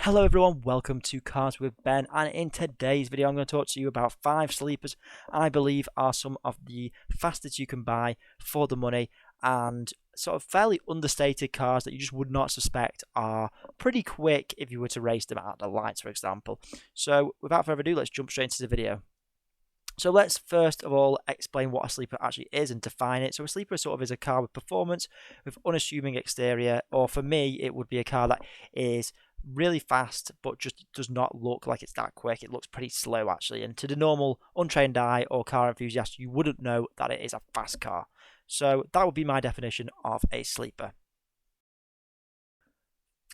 Hello everyone, welcome to Cars with Ben, and in today's video I'm going to talk to you about 5 sleepers I believe are some of the fastest you can buy for the money, and sort of fairly understated cars that you just would not suspect are pretty quick if you were to race them at the lights, for example. So without further ado, let's jump straight into the video. So let's first of all explain what a sleeper actually is and define it. So a sleeper sort of is a car with performance, with unassuming exterior, or for me it would be a car that is really fast but just does not look like it's that quick. It looks pretty slow actually, and to the normal untrained eye or car enthusiast you wouldn't know that it is a fast car. So that would be my definition of a sleeper.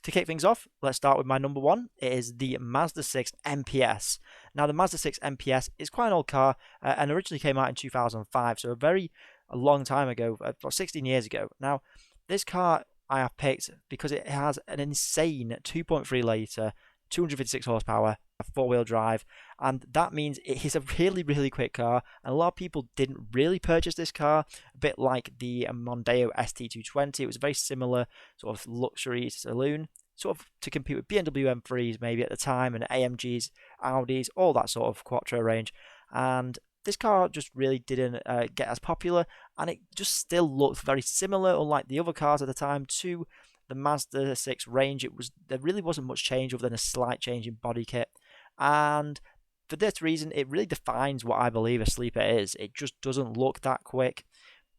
To kick things off, let's start with my number one. It is the Mazda 6 MPS. Now, the Mazda 6 MPS is quite an old car and originally came out in 2005, so a long time ago, about 16 years ago. Now, this car I have picked because it has an insane 2.3 litre, 256 horsepower, four-wheel drive, and that means it is a really quick car, and a lot of people didn't really purchase this car, a bit like the Mondeo ST220. It was a very similar sort of luxury saloon, sort of to compete with BMW M3s maybe at the time, and AMGs, Audis, all that sort of quattro range, and this car just really didn't get as popular, and it just still looked very similar, unlike the other cars at the time, to the Mazda 6 range. There really wasn't much change other than a slight change in body kit, and for this reason it really defines what I believe a sleeper is. It just doesn't look that quick,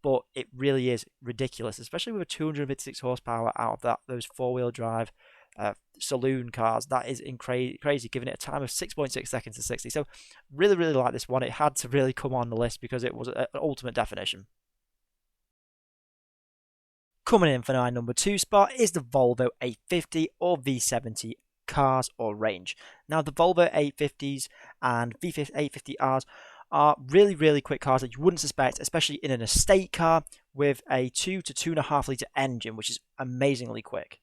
but it really is ridiculous, especially with a 256 horsepower out of those four-wheel drive saloon cars. That is crazy, giving it a time of 6.6 seconds to 60. So really like this one. It had to really come on the list because it was an ultimate definition. Coming in for my number 2 spot is the Volvo 850 or V70 cars or range. Now, the Volvo 850s and V850Rs are really quick cars that you wouldn't suspect, especially in an estate car with a 2 to 2.5 litre engine, which is amazingly quick.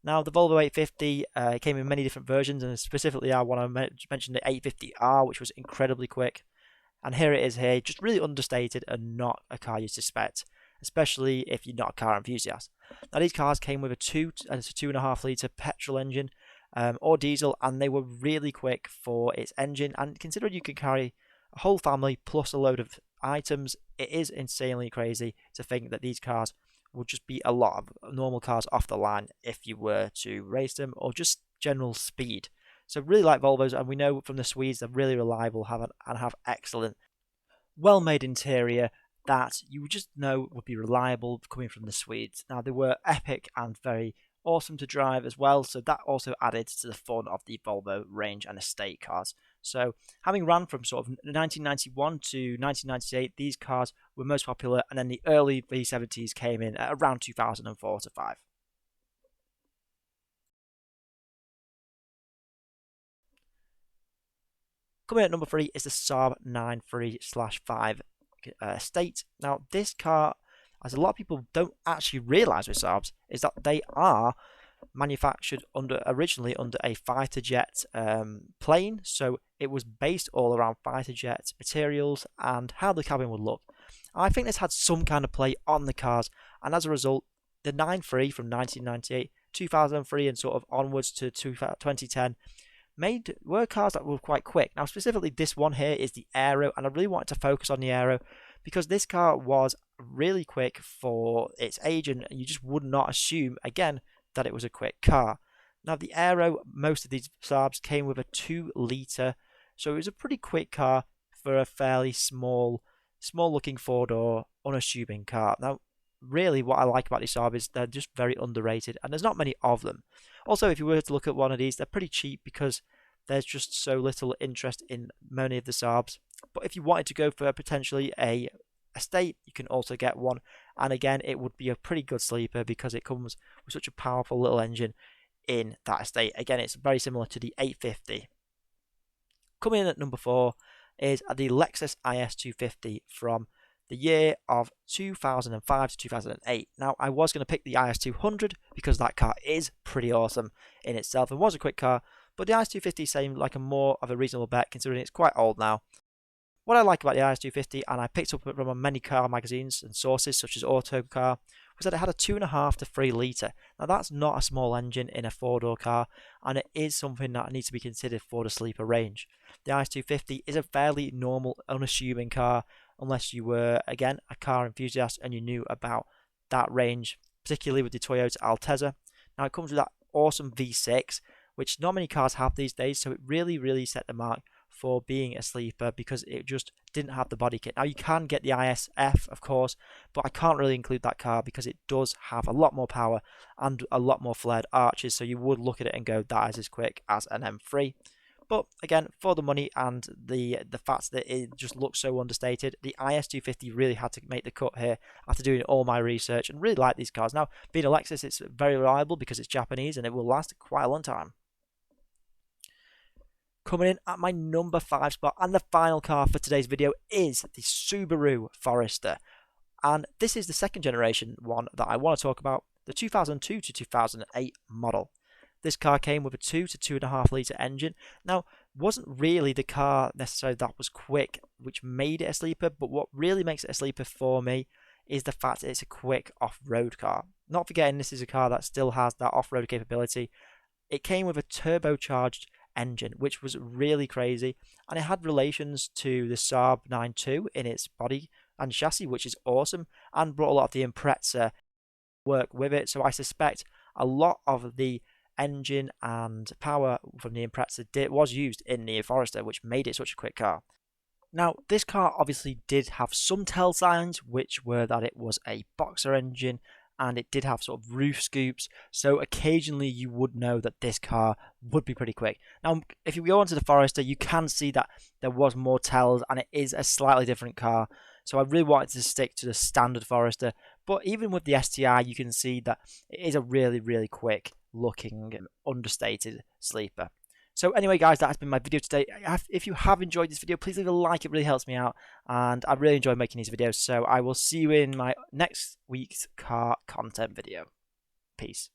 Now, the Volvo 850 came in many different versions, and specifically I want to mention the 850R, which was incredibly quick. And here it is here, just really understated and not a car you suspect, especially if you're not a car enthusiast. Now, these cars came with a 2 to 2.5 litre petrol engine or diesel, and they were really quick for its engine. And considering you can carry a whole family plus a load of items, it is insanely crazy to think that these cars would just be a lot of normal cars off the line if you were to race them, or just general speed. So really like Volvos, and we know from the Swedes they're really reliable and have excellent, well-made interior that you would just know would be reliable coming from the Swedes. Now, they were epic and very awesome to drive as well, so that also added to the fun of the Volvo range and estate cars. So having ran from sort of 1991 to 1998, these cars were most popular, and then the early V70s came in at around 2004 to 5. Coming at number 3 is the Saab 93/5 estate. Now, this car, as a lot of people don't actually realise with Saabs, is that they are manufactured originally under a fighter jet plane, so it was based all around fighter jet materials and how the cabin would look. I think this had some kind of play on the cars, and as a result, the 93 from 1998, 2003, and sort of onwards to 2010 were cars that were quite quick. Now, specifically, this one here is the Aero, and I really wanted to focus on the Aero because this car was really quick for its age, and you just would not assume, again, that it was a quick car. Now, the Aero, most of these Saabs came with a 2 litre, so it was a pretty quick car for a fairly small looking 4-door, unassuming car. Now, really what I like about these Saab is they're just very underrated, and there's not many of them. Also, if you were to look at one of these, they're pretty cheap because there's just so little interest in many of the Saabs. But if you wanted to go for potentially a estate, you can also get one, and again, it would be a pretty good sleeper because it comes with such a powerful little engine in that estate. Again, it's very similar to the 850. Coming in at number 4 is the Lexus IS250 from the year of 2005 to 2008. Now, I was going to pick the IS200 because that car is pretty awesome in itself and was a quick car, but the IS250 seemed like a more of a reasonable bet considering it's quite old now. What I like about the IS250, and I picked up from many car magazines and sources such as Autocar, was that it had a 2.5 to 3 litre. Now that's not a small engine in a 4-door car, and it is something that needs to be considered for the sleeper range. The IS250 is a fairly normal, unassuming car, unless you were, again, a car enthusiast and you knew about that range, particularly with the Toyota Altezza. Now it comes with that awesome V6, which not many cars have these days, so it really set the mark for being a sleeper because it just didn't have the body kit. Now you can get the ISF, of course, but I can't really include that car because it does have a lot more power and a lot more flared arches, so you would look at it and go, that is as quick as an M3. But again, for the money and the fact that it just looks so understated, the IS250 really had to make the cut here after doing all my research and really like these cars. Now, being a Lexus, it's very reliable because it's Japanese and it will last quite a long time. Coming in at my number 5 spot, and the final car for today's video, is the Subaru Forester. And this is the second generation one that I want to talk about, the 2002 to 2008 model. This car came with a 2 to 2.5 litre engine. Now, wasn't really the car necessarily that was quick, which made it a sleeper, but what really makes it a sleeper for me is the fact that it's a quick off-road car. Not forgetting this is a car that still has that off-road capability. It came with a turbocharged engine, which was really crazy, and it had relations to the Saab 9.2 in its body and chassis, which is awesome, and brought a lot of the Impreza work with it. So I suspect a lot of the engine and power from the Impreza was used in the Forester, which made it such a quick car. Now, this car obviously did have some tell signs, which were that it was a boxer engine and it did have sort of roof scoops, so occasionally you would know that this car would be pretty quick. Now, if you go onto the Forester, you can see that there was more tells and it is a slightly different car, so I really wanted to stick to the standard Forester, but even with the STI, you can see that it is a really quick looking understated sleeper. So anyway, guys, that has been my video today. If you have enjoyed this video, please leave a like. It really helps me out, and I really enjoy making these videos. So I will see you in my next week's car content video. Peace.